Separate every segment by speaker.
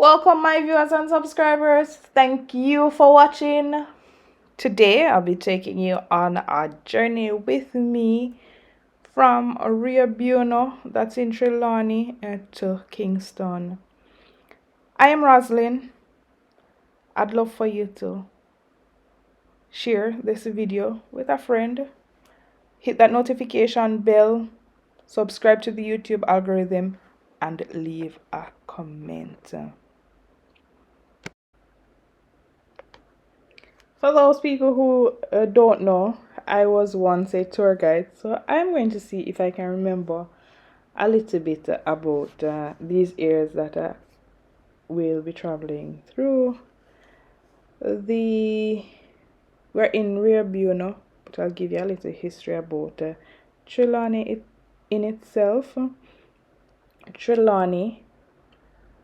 Speaker 1: Welcome, my viewers and subscribers. Thank you for watching. Today, I'll be taking you on a journey with me from Rio Buono, that's in Trelawney, to Kingston. I am Roslyn. I'd love for you to share this video with a friend. Hit that notification bell, subscribe to the YouTube algorithm, and leave a comment. For those people who don't know, I was once a tour guide, so I'm going to see if I can remember a little bit about these areas that we'll be traveling through. We're in Rio Buono, but I'll give you a little history about Trelawney in itself. Trelawney,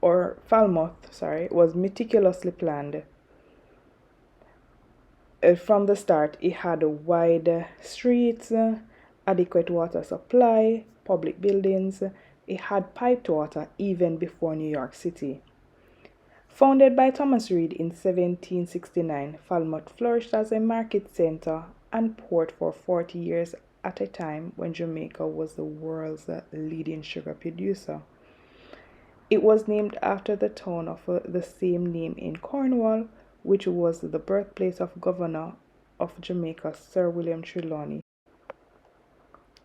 Speaker 1: or Falmouth, sorry, was meticulously planned. From the start, it had wide streets, adequate water supply, public buildings. It had piped water even before New York City. Founded by Thomas Reed in 1769, Falmouth flourished as a market center and port for 40 years at a time when Jamaica was the world's leading sugar producer. It was named after the town of the same name in Cornwall, which was the birthplace of Governor of Jamaica, Sir William Trelawney.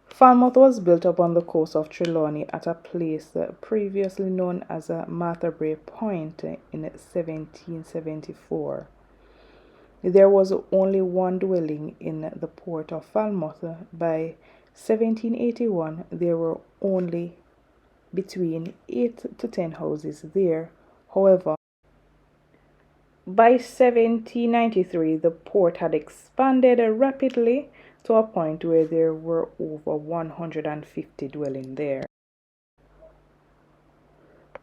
Speaker 1: Falmouth was built upon the coast of Trelawney at a place previously known as Martha Brae Point in 1774. There was only one dwelling in the port of Falmouth. By 1781, there were only between 8 to 10 houses there. However, by 1793, the port had expanded rapidly to a point where there were over 150 dwelling there.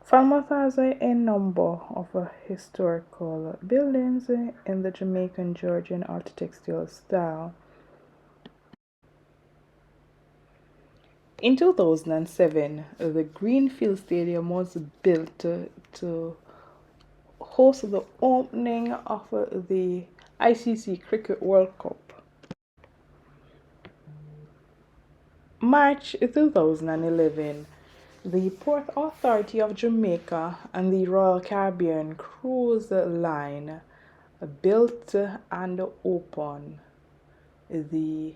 Speaker 1: Falmouth has a number of historical buildings in the Jamaican Georgian architectural style. In 2007, the Greenfield Stadium was built to host the opening of the ICC Cricket World Cup. March 2011, the Port Authority of Jamaica and the Royal Caribbean Cruise Line built and opened the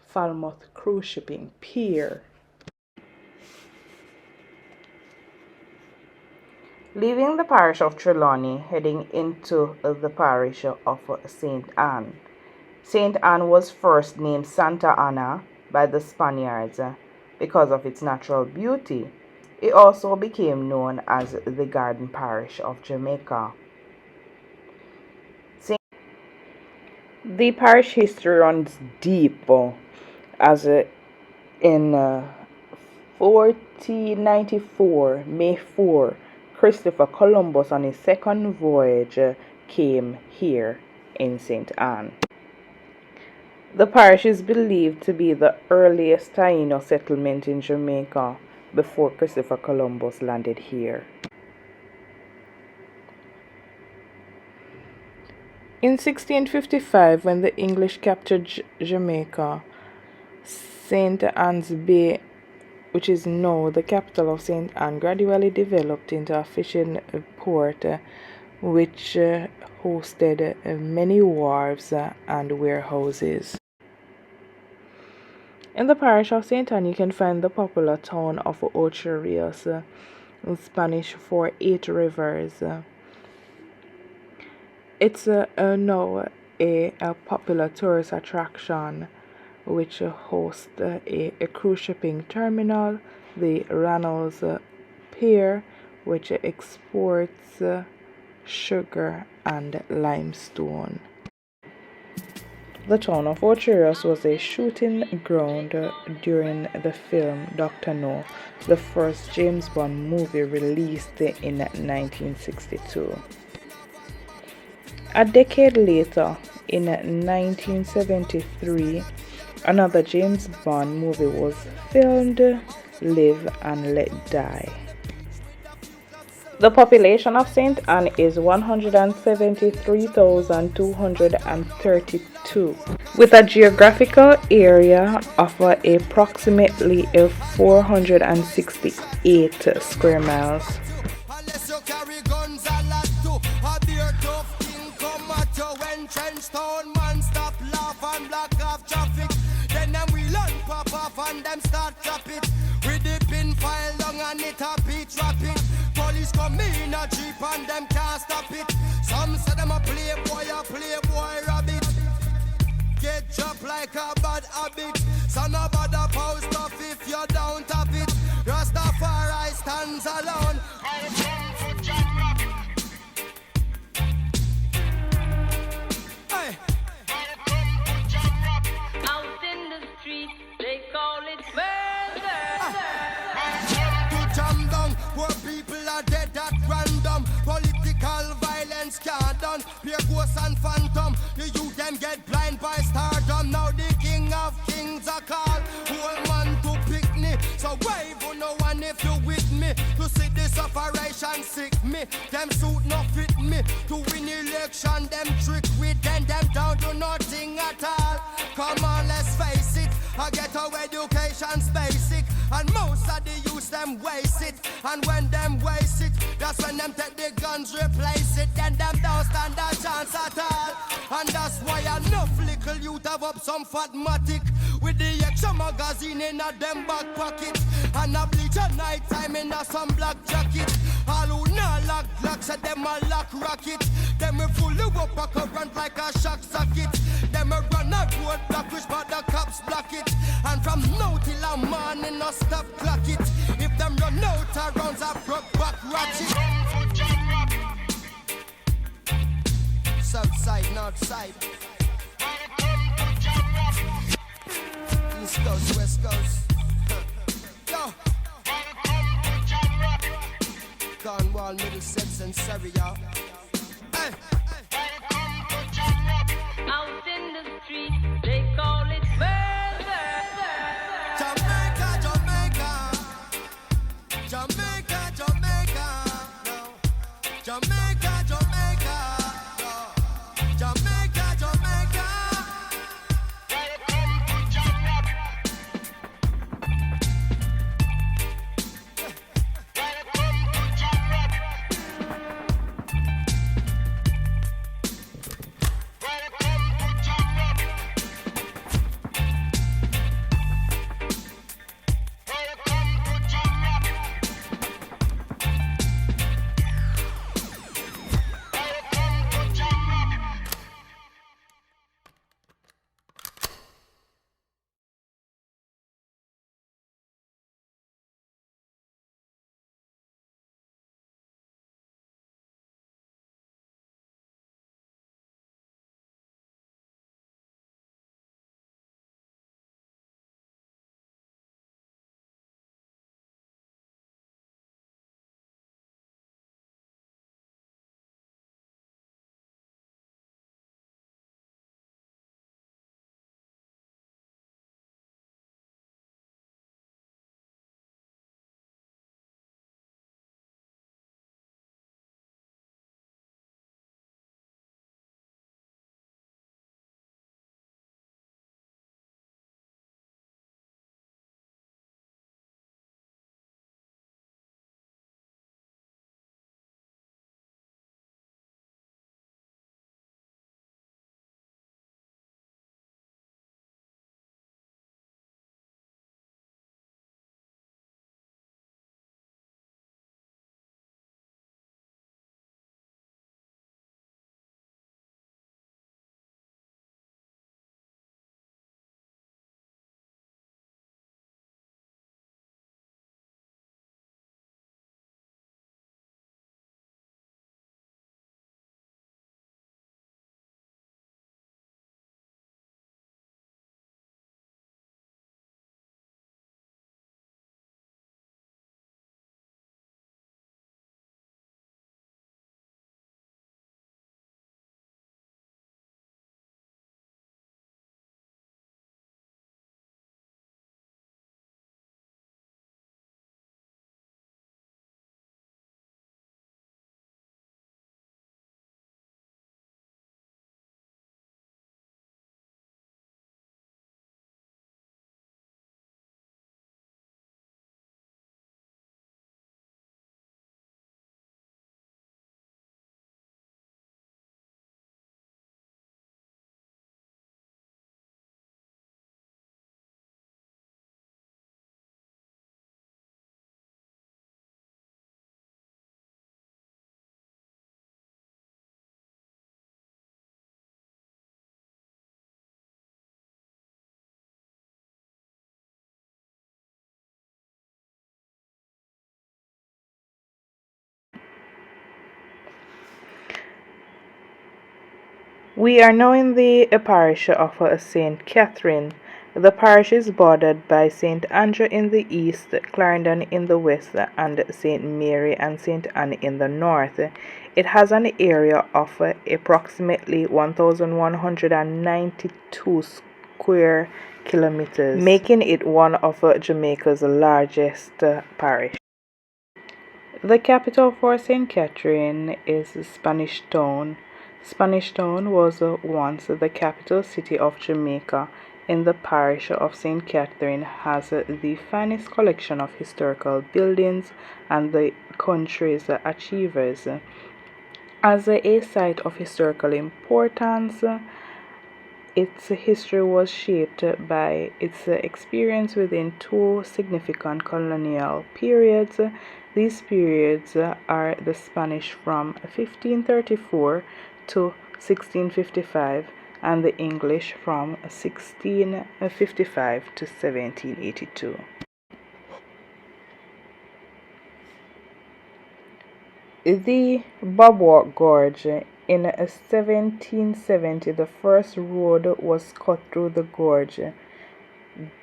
Speaker 1: Falmouth Cruise Shipping Pier. Leaving the parish of Trelawney, heading into the parish of St. Anne. St. Anne was first named Santa Ana by the Spaniards because of its natural beauty. It also became known as the Garden Parish of Jamaica. The parish history runs deep, as in 1494, May 4, Christopher Columbus on his second voyage came here in St. Anne. The parish is believed to be the earliest Taino settlement in Jamaica before Christopher Columbus landed here. In 1655, when the English captured Jamaica, St. Anne's Bay, which is now the capital of St. Anne, gradually developed into a fishing port which hosted many wharves and warehouses. In the parish of St. Anne, you can find the popular town of Ocho Rios, in Spanish for 8 rivers. It's now a popular tourist attraction which hosts a cruise shipping terminal, the Ranells Pier, which exports sugar and limestone. The town of Ocho Rios was a shooting ground during the film Dr. No, the first James Bond movie released in 1962. A decade later, in 1973, another James Bond movie was filmed, Live and Let Die. The population of St. Anne is 173,232, with a geographical area of approximately 468 square miles.
Speaker 2: Unless you carry guns a lot too. A beer tough king come at you when trench town man stop laugh and block off traffic. Then them we learn pop off and them start clap it. With the pin file long and it a beat rapid. Police come in a jeep and them can't stop it. Some say them a playboy rabbit. Get dropped like a bad habit. So no bother post off if you don't have it. Rastafari stands alone. Hey.
Speaker 3: Out in the street, they call it murder.
Speaker 2: To jam down where people are dead at random. Political violence can't done. Pure ghosts and phantom. The youth them get blind by stardom. Now the king of kings are called. Whole man to pick me. So wave on no one if you with me. To see this operation sick me. Them suit not fit me. To win election them trick with them down to nothing at all. Come on, let's face it. I get our education's basic. And most of the youth them waste it. And when them waste it, that's when them take the guns replace it. Then them don't stand a chance at all. And that's why enough little youth have up some fatmatic. With the extra magazine in a them back pocket. And a bleach at night time in a some black jacket. All who not lock blocks at them a lock rocket. Them we fully up a current like a shock socket. Them we run a road block which but the cops block it. And from now till a morning no stop clock it. If them run out of rounds a broke back ratchet. South side, north side. East coast, west coast. Yo. Cornwall, Middlesex and Surrey, y'all. Hey.
Speaker 3: Out in the street, they call it murder.
Speaker 2: Jamaica, Jamaica. Jamaica, Jamaica. No. Jamaica, Jamaica. No. Jamaica, Jamaica.
Speaker 1: We are now in the parish of St. Catherine. The parish is bordered by St. Andrew in the east, Clarendon in the west, and St. Mary and St. Anne in the north. It has an area of approximately 1,192 square kilometers, making it one of Jamaica's largest parish. The capital for St. Catherine is Spanish Town. Spanish Town was once the capital city of Jamaica, and the parish of St. Catherine has the finest collection of historical buildings and the country's achievers. As a site of historical importance, its history was shaped by its experience within two significant colonial periods. These periods are the Spanish from 1534 to 1655 and the English from 1655 to 1782. The Bobwalk Gorge. In 1770, the first road was cut through the gorge.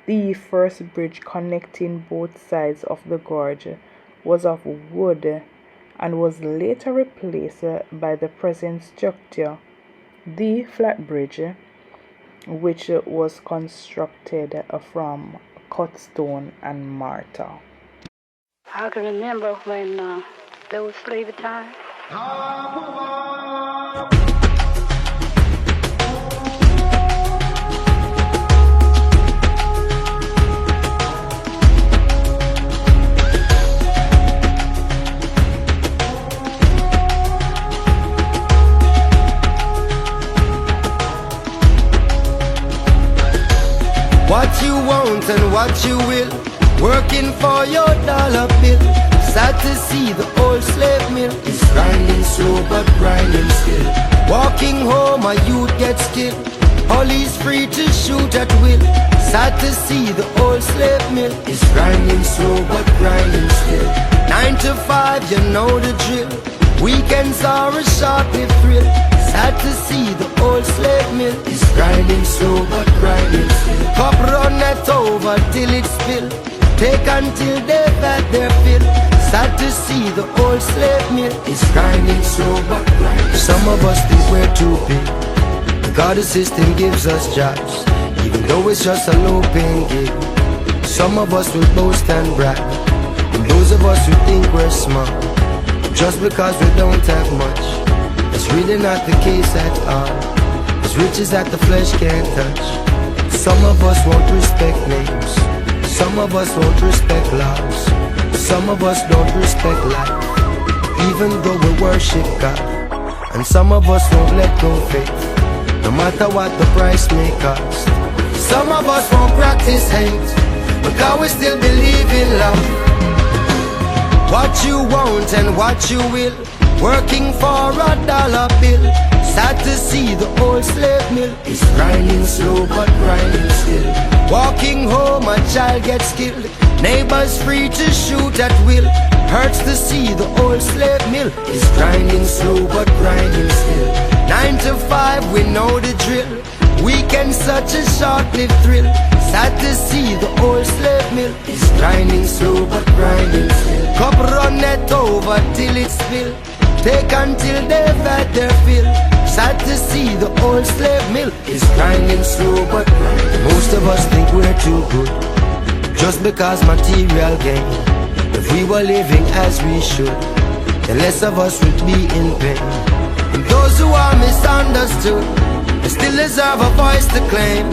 Speaker 1: The first bridge connecting both sides of the gorge was of wood and was later replaced by the present structure, the flat bridge, which was constructed from cut stone and mortar.
Speaker 4: I can remember when there was slavery time.
Speaker 2: What you want and what you will, working for your dollar bill. Sad to see the old slave mill is grinding slow but grinding still. Walking home a youth gets killed, police free to shoot at will. Sad to see the old slave mill is grinding slow but grinding still. 9 to 5, you know the drill, weekends are a short-lived thrill. Sad to see the old slave mill is grinding slow but grinding still. Cup run it over till it spill, take until they've had their fill. Sad to see the old slave mill is grinding slow but grinding. Some of us think we're too big, because the system gives us jobs, even though it's just a low-paying gig. Some of us will boast and brag, and those of us who think we're smart, just because we don't have much. It's really not the case at all. It's riches that the flesh can't touch. Some of us won't respect names, some of us won't respect laws, some of us don't respect life, even though we worship God. And some of us won't let go faith, no matter what the price may cost. Some of us won't practice hate, because we still believe in love. What you want and what you will, working for a dollar bill. Sad to see the old slave mill is grinding slow but grinding still. Walking home a child gets killed, neighbors free to shoot at will. Hurts to see the old slave mill is grinding slow but grinding still. 9 to 5, we know the drill, weekend such a short-lived thrill. Sad to see the old slave mill is grinding slow but grinding still. Cup run it over till it spill, take until they've had their fill. Sad to see the old slave mill is grinding slow but grinding. Most of us think we're too good, just because material gain. If we were living as we should, then less of us would be in pain. And those who are misunderstood, they still deserve a voice to claim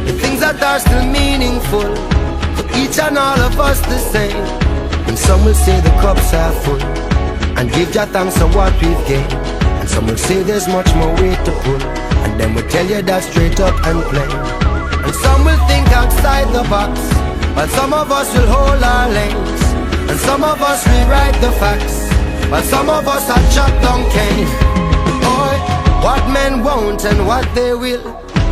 Speaker 2: the things that are still meaningful for each and all of us the same. And some will say the cups are full and give Jah thanks for what we've gained, and some will say there's much more weight to pull, and then we'll tell you that straight up and plain. And some will think outside the box, but some of us will hold our lanes, and some of us rewrite the facts, but some of us are chopped down cane. Boy, what men want and what they will,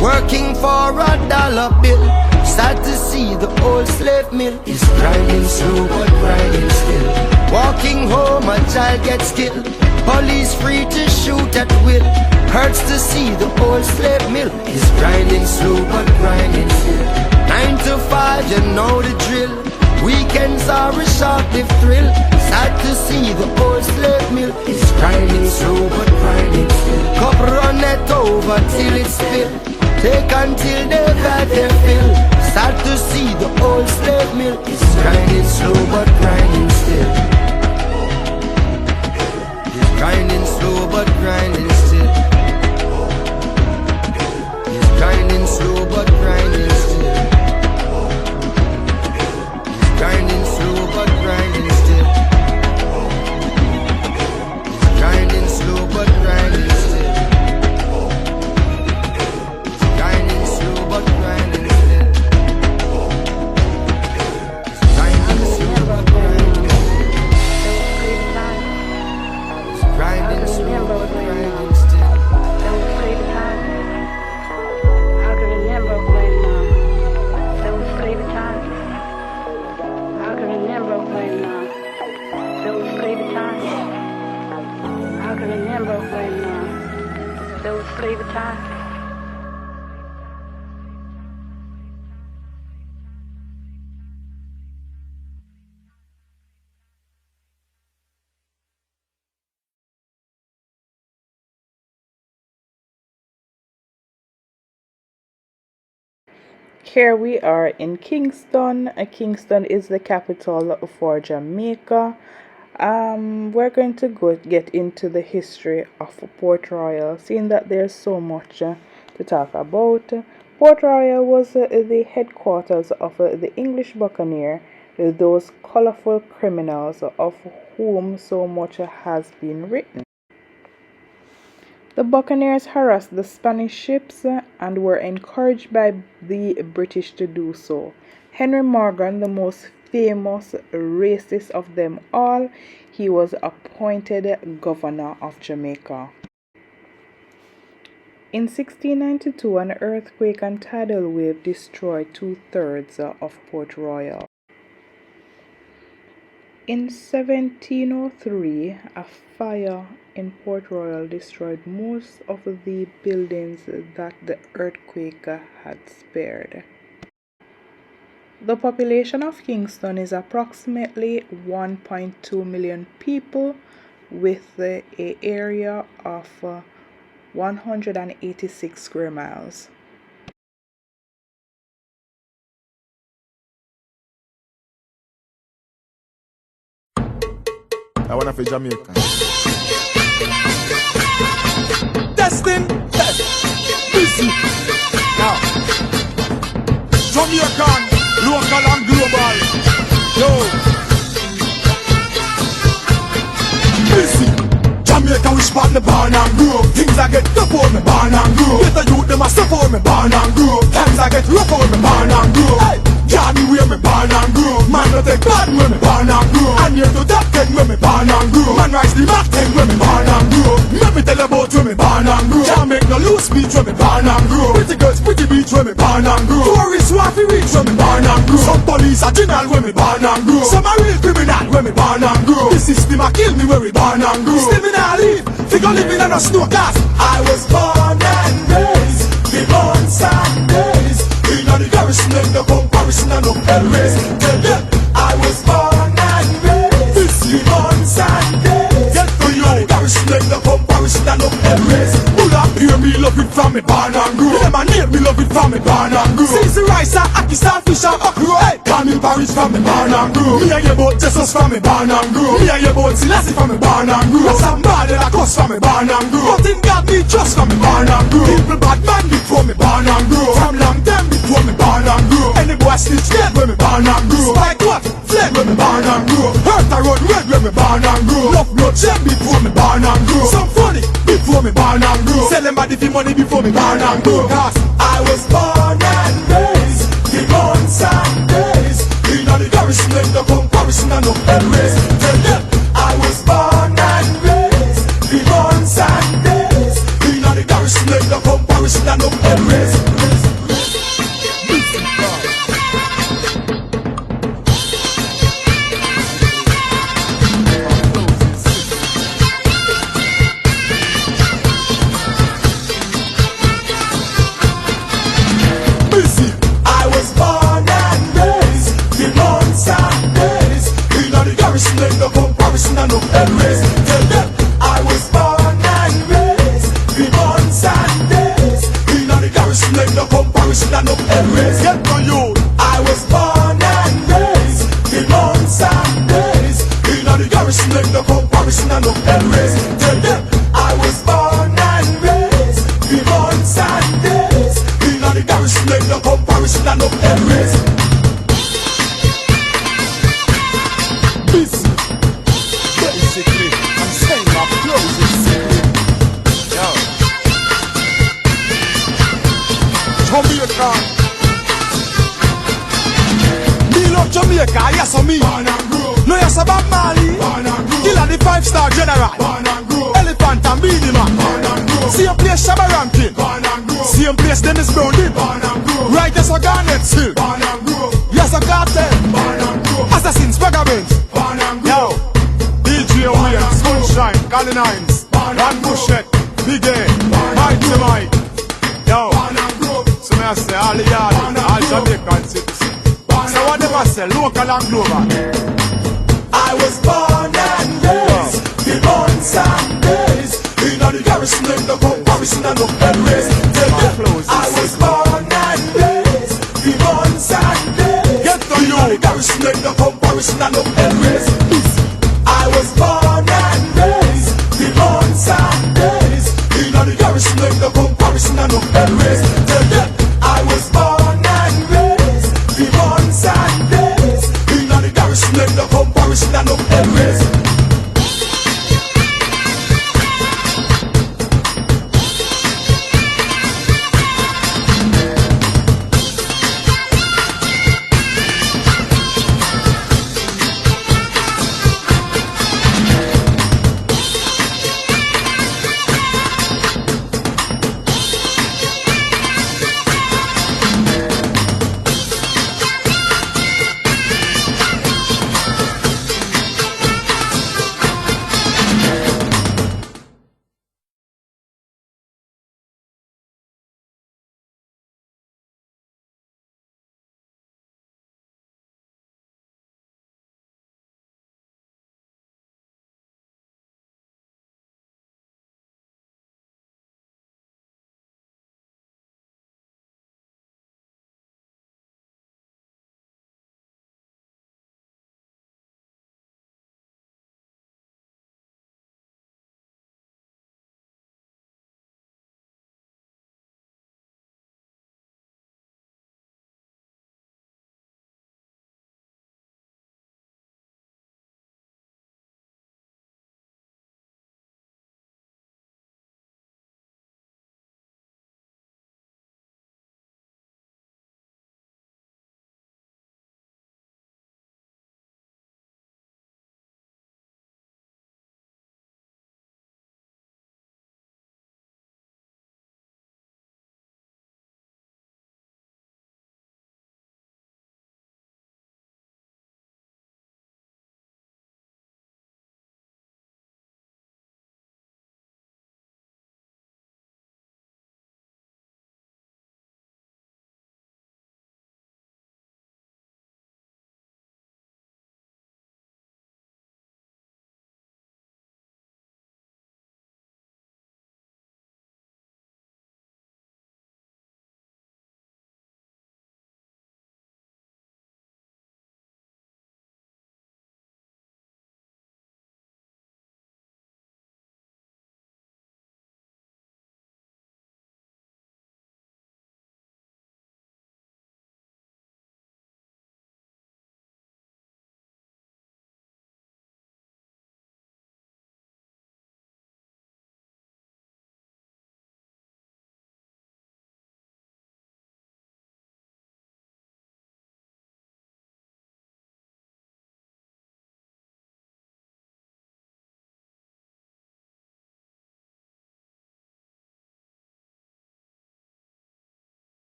Speaker 2: working for a dollar bill. Sad to see the old slave mill is grinding slow but grinding still. Walking home a child gets killed, Police free to shoot at will. Hurts to see the old slave mill is grinding slow but grinding still. 9 to 5, you know the drill. Weekends are a short-lived thrill. Sad to see the old slave mill is grinding slow but grinding still. Cup run it over till it's filled. Take until they've had their fill. Sad to see the old slave mill is grinding slow but grinding still. It's grinding slow but grinding still. It's grinding slow but grinding still. Grinding slow but grinding still. Grinding slow but grinding still. Grinding slow but grinding still. Grinding slow but grinding still. Grinding slow but grinding still.
Speaker 4: I can remember when there was slavery time. I can remember when there was slavery time. I can remember when there was slavery time.
Speaker 1: Here we are in Kingston. Kingston is the capital for Jamaica. We're going to get into the history of Port Royal, seeing that there's so much to talk about. Port Royal was the headquarters of the English buccaneer, those colorful criminals of whom so much has been written. The buccaneers harassed the Spanish ships and were encouraged by the British to do so. Henry Morgan, the most famous racist of them all, he was appointed governor of Jamaica. In 1692, an earthquake and tidal wave destroyed 2/3 of Port Royal. In 1703, a fire in Port Royal destroyed most of the buildings that the earthquake had spared. The population of Kingston is approximately 1.2 million people with an area of 186 square miles.
Speaker 5: I wanna for Jamaica.
Speaker 2: Destin,
Speaker 5: Busy. Now, Jamaican, local and global. Yo. Busy. Jamaica wish for me born and grow. Things I get tough for me born and grow. Get the youth them a stuff for me born and grow. Times I get rough for me born and grow. Hey, Johnny where me born and grow. Man no take bad when me born and grow. And here to top 10 when me born and grow. Man rise the Mach 10 when me born and grow. Let me tell about when me born and grow. Can't make no loose speech when me born and grow. Pretty girls, pretty beach when me born and grow. Tourists want to reach when me born and grow. Some police are general when me born and grow. Some are real criminal when me born and grow. The system a kill me when me born and grow. Still me not live, figure living on a snow cast. I was born and raised, the born Sundays. In the garrison and the comparison and no hell race. Tell them I was born and raised, the born Sundays. Get to you, the garrison and the comparison and no hell race. Pull up here, me love it from me born and grow. Them a name me love it from me born and grow. Since the rice and aki starfish and mackerel, hey, call me Paris from me born and grow. Me and your boat Jesus from me born and grow. Me and your boat Selassie from me born and grow. Some bad and a cuss from me born and grow. But in God me trust from me born and grow. People bad man before me born and grow. From long time before me born and grow. Any boy snitch dead when me born and grow. Spike what? Fled when me born and grow. Hurt a road red when me born and grow. Love blood shed before me born and grow. Some funny before me born and grow. Sell them body for money before me born and grow. Cause I was born and raised, the born Sundays. In the garrison and the comparison and no hell race. Tell them I was born and raised, the born Sundays. In the garrison and the comparison and no hell race. and no hell race. Tell them I was born and raised, the months and days. In the garrison, ain't no comparison and no hell race. Busy. Basically, I'm saying my clothes is sick. Yo. Jamaica. Me love Jamaica, yes or me. No yes about Mali. Killer the 5-star general. Elephant and Beanie Man. Same place Shabba Rankin. Same place Dennis Brown did. Right as a Garnet Hill. Yes a Cartel. Assassins, Vagabonds. Yo. DJ Williams, Sunshine, Colin Hines, Ron Bushett, Big A, Mighty Mike. Yo. So I say all the yard, all Jamaican citizens. So whatever I say, local and global. I was born and raised, the months and days. In the garrison, in the comparison and no hell race. I was born and raised, the months and days. Get to you. In the garrison, in the comparison and no